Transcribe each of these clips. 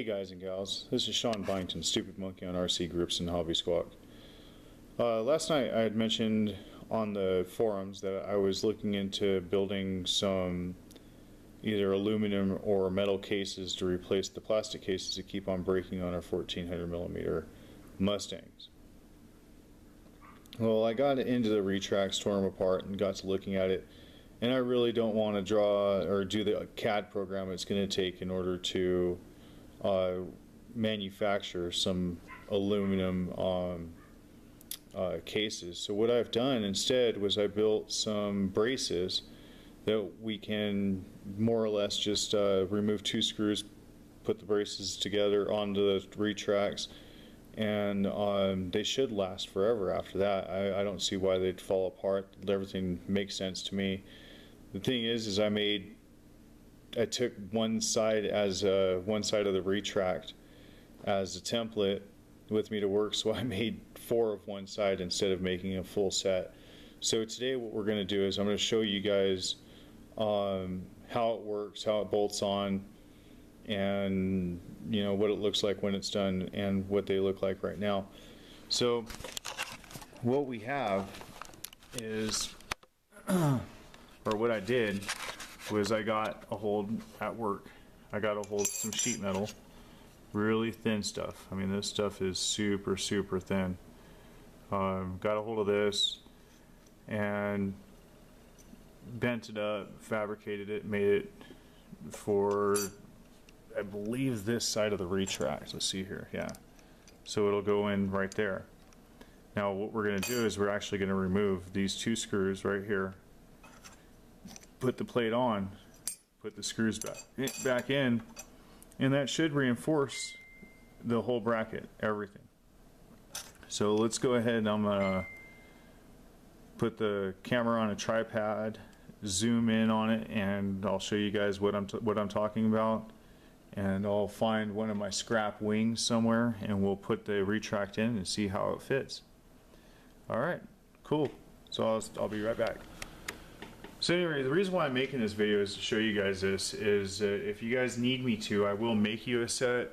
Hey guys and gals, this is Sean Byington, Stupid Monkey on RC Groups and Hobby Squawk. Last night I had mentioned on the forums that I was looking into building some either aluminum or metal cases to replace the plastic cases that keep on breaking on our 1400mm Mustangs. Well, I got into the retracts, tore them apart, and got to looking at it, and I really don't want to draw or do the CAD program it's going to take in order to manufacture some aluminum cases. So what I've done instead was I built some braces that we can more or less just remove two screws, put the braces together onto the retracts, and they should last forever after that. I don't see why they'd fall apart. Everything makes sense to me. The thing is I took one side as one side of the retract as a template with me to work, so I made 4 of one side instead of making a full set. So today what we're going to do is I'm going to show you guys how it works, how it bolts on, and you know what it looks like when it's done and what they look like right now. So what we have is or what I did was I got a hold at work. I got a hold of some sheet metal, really thin stuff. I mean, this stuff is super thin. Got a hold of this and bent it up, fabricated it, made it for, I believe, this side of the retract. Let's see here, yeah. So it'll go in right there. Now what we're going to do is we're actually going to remove these 2 screws right here, put the plate on, put the screws back in, and that should reinforce the whole bracket, everything. So let's go ahead and I'm gonna put the camera on a tripod, zoom in on it, and I'll show you guys what I'm talking about. And I'll find one of my scrap wings somewhere and we'll put the retract in and see how it fits. Alright, cool. So I'll be right back. So anyway, the reason why I'm making this video is to show you guys this. Is if you guys need me to, I will make you a set.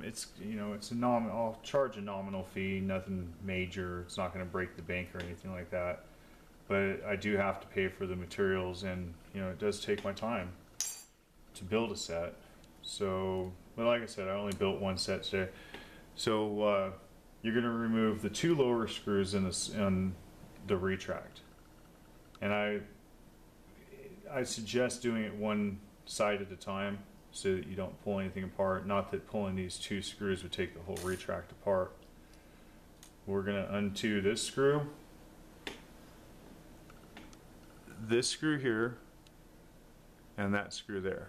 It's, you know, it's a I'll charge a nominal fee, nothing major. It's not going to break the bank or anything like that. But I do have to pay for the materials, and you know, it does take my time to build a set. So, well, like I said, I only built one set today. So you're going to remove the 2 lower screws in the retract, and I suggest doing it one side at a time so that you don't pull anything apart. Not that pulling these 2 screws would take the whole retract apart. We're going to undo this screw, this screw here, and that screw there.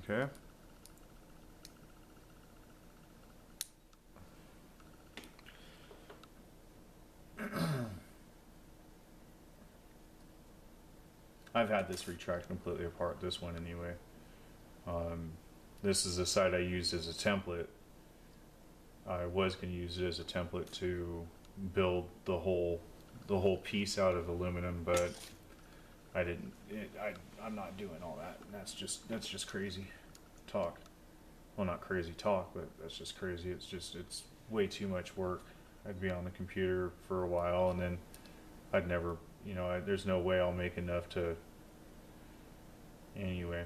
Okay. I've had this retract completely apart, this one anyway. This is the side I used as a template. I was going to use it as a template to build the whole piece out of aluminum, but I didn't. I'm not doing all that. That's just crazy talk. Well, not crazy talk, but that's just crazy. It's way too much work. I'd be on the computer for a while, and then I'd never, you know, there's no way I'll make enough to. Anyway,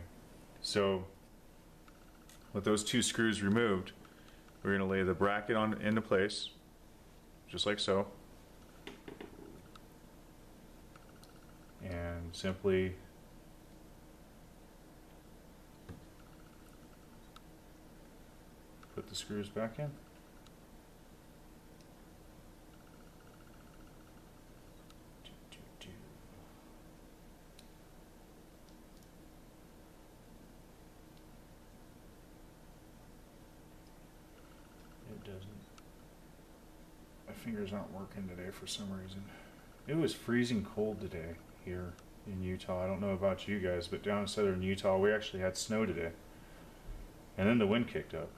so with those 2 screws removed, we're going to lay the bracket into place, just like so, and simply put the screws back in. My fingers aren't working today for some reason. It was freezing cold today here in Utah. I don't know about you guys, but down in southern Utah we actually had snow today. And then the wind kicked up.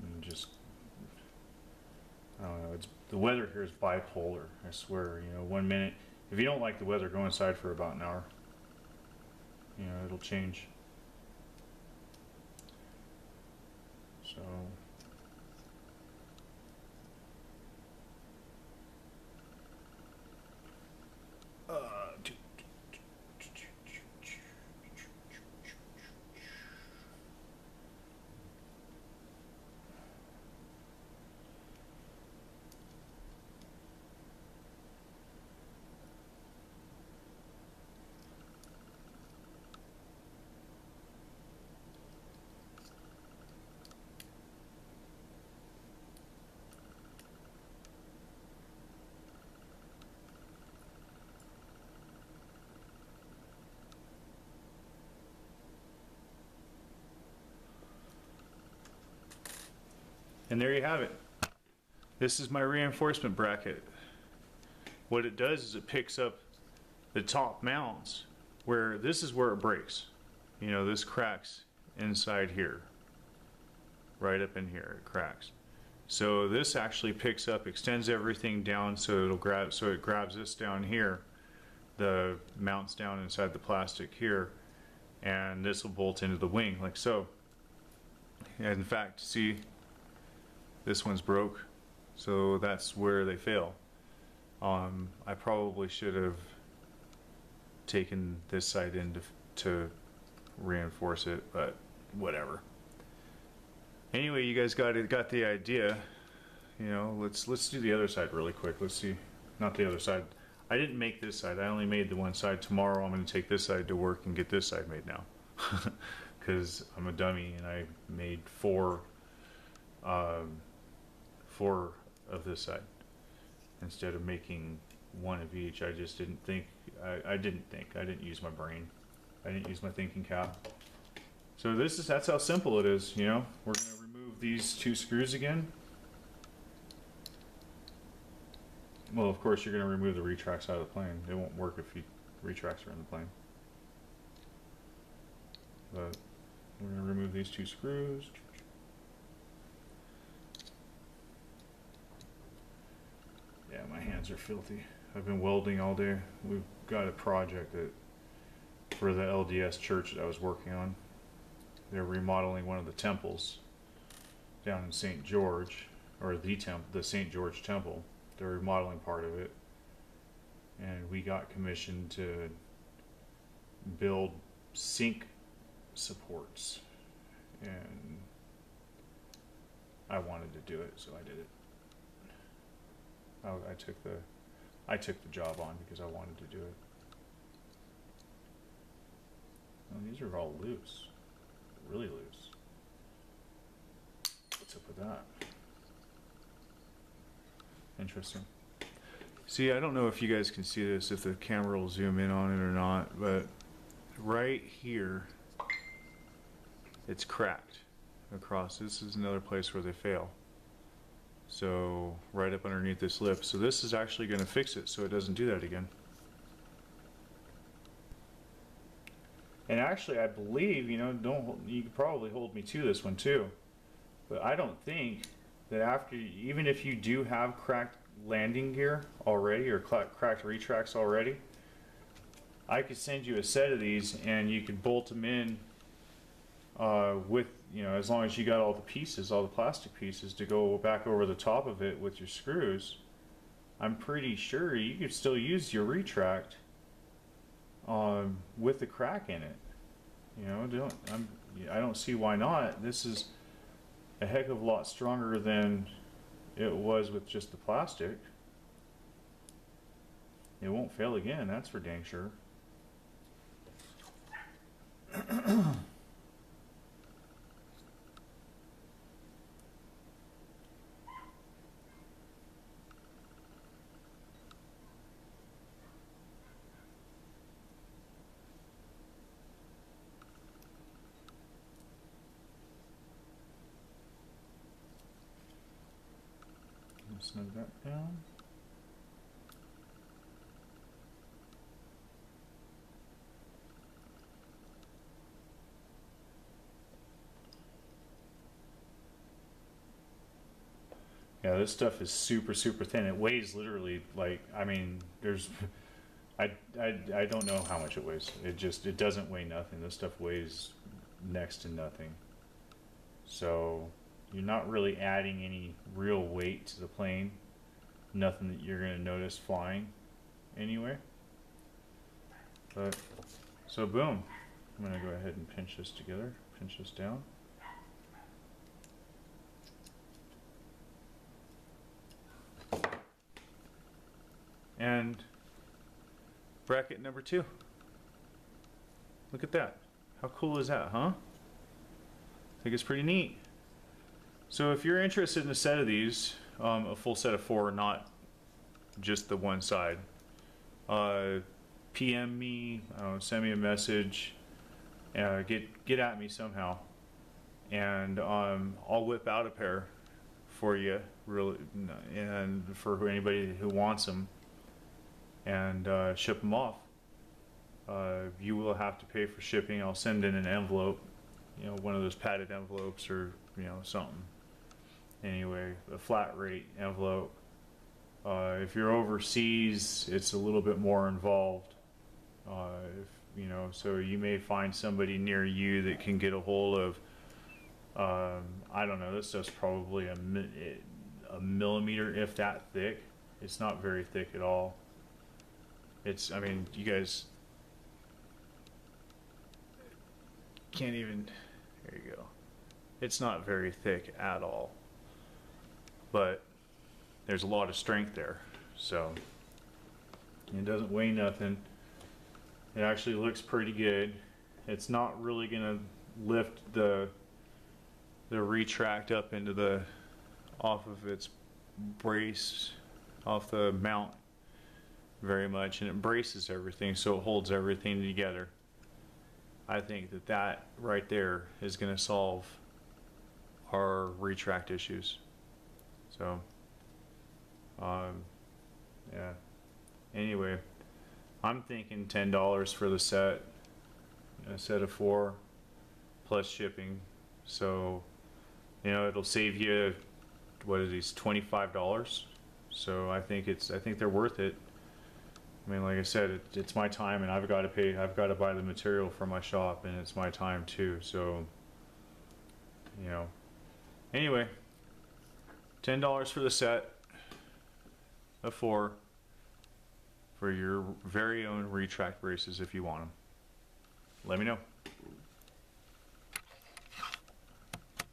And just, I don't know, the weather here is bipolar, I swear. You know, one minute, if you don't like the weather, go inside for about an hour. you know, it'll change. So and there you have it. This is my reinforcement bracket. What it does is it picks up the top mounts where this is where it breaks. You know, this cracks inside here. Right up in here, it cracks. So this actually picks up, extends everything down so it'll grab, so it grabs this down here, the mounts down inside the plastic here, and this will bolt into the wing like so. And in fact, see, this one's broke, so that's where they fail. I probably should have taken this side in to reinforce it, but whatever. Anyway, you guys got the idea. You know, let's do the other side really quick. Let's see, not the other side. I didn't make this side. I only made the one side. Tomorrow I'm going to take this side to work and get this side made now, because I'm a dummy and I made four of this side instead of making one of each. I just didn't think. I didn't use my brain. I didn't use my thinking cap. So that's how simple it is. You know, we're going to remove these two screws again. Well, of course, you're going to remove the retracts out of the plane. It won't work if retracts are in the plane. But we're going to remove these two screws. Yeah, my hands are filthy. I've been welding all day. We've got a project for the LDS church that I was working on. They're remodeling one of the temples down in St. George, or the St. George Temple. They're remodeling part of it, and we got commissioned to build sink supports, and I wanted to do it, so I did it. I took the job on because I wanted to do it. Oh, these are all loose, really loose. What's up with that? Interesting. See, I don't know if you guys can see this, if the camera will zoom in on it or not, but right here, it's cracked across. This is another place where they fail. So, right up underneath this lip. So this is actually going to fix it so it doesn't do that again. And actually, I believe, you know, you could probably hold me to this one too, but I don't think that after, even if you do have cracked landing gear already or cracked retracts already, I could send you a set of these and you could bolt them in with, you know, as long as you got all the pieces, all the plastic pieces to go back over the top of it with your screws. I'm pretty sure you could still use your retract with the crack in it. You know, I don't see why not. This is a heck of a lot stronger than it was with just the plastic. It won't fail again, that's for dang sure. Snug that down. Yeah, this stuff is super thin. It weighs literally, like, I mean, there's I don't know how much it weighs. It doesn't weigh nothing. This stuff weighs next to nothing. So you're not really adding any real weight to the plane. Nothing that you're going to notice flying anywhere. But so boom. I'm going to go ahead and pinch this together. Pinch this down. And bracket number 2. Look at that. How cool is that, huh? I think it's pretty neat. So if you're interested in a set of these, a full set of 4, not just the one side, PM me, send me a message, get at me somehow, and I'll whip out a pair for you, really, and for anybody who wants them, and ship them off. You will have to pay for shipping. I'll send in an envelope, one of those padded envelopes, or something. Anyway, a flat rate envelope. If you're overseas, it's a little bit more involved. So you may find somebody near you that can get a hold of. I don't know. This stuff's probably a millimeter, if that thick. It's not very thick at all. I mean, you guys can't even. There you go. It's not very thick at all, but there's a lot of strength there. So it doesn't weigh nothing. It actually looks pretty good. It's not really gonna lift the retract up into the off of its brace, off the mount very much, and it braces everything, so it holds everything together. I think that right there is going to solve our retract issues. So yeah, anyway, I'm thinking $10 for the set, a set of 4 plus shipping. So it'll save you, what is these, $25. So I think they're worth it. I mean, like I said, it's my time, and I've got to pay. I've got to buy the material for my shop, and it's my time too. So, anyway, $10 for the set of 4 for your very own retract braces if you want them. Let me know.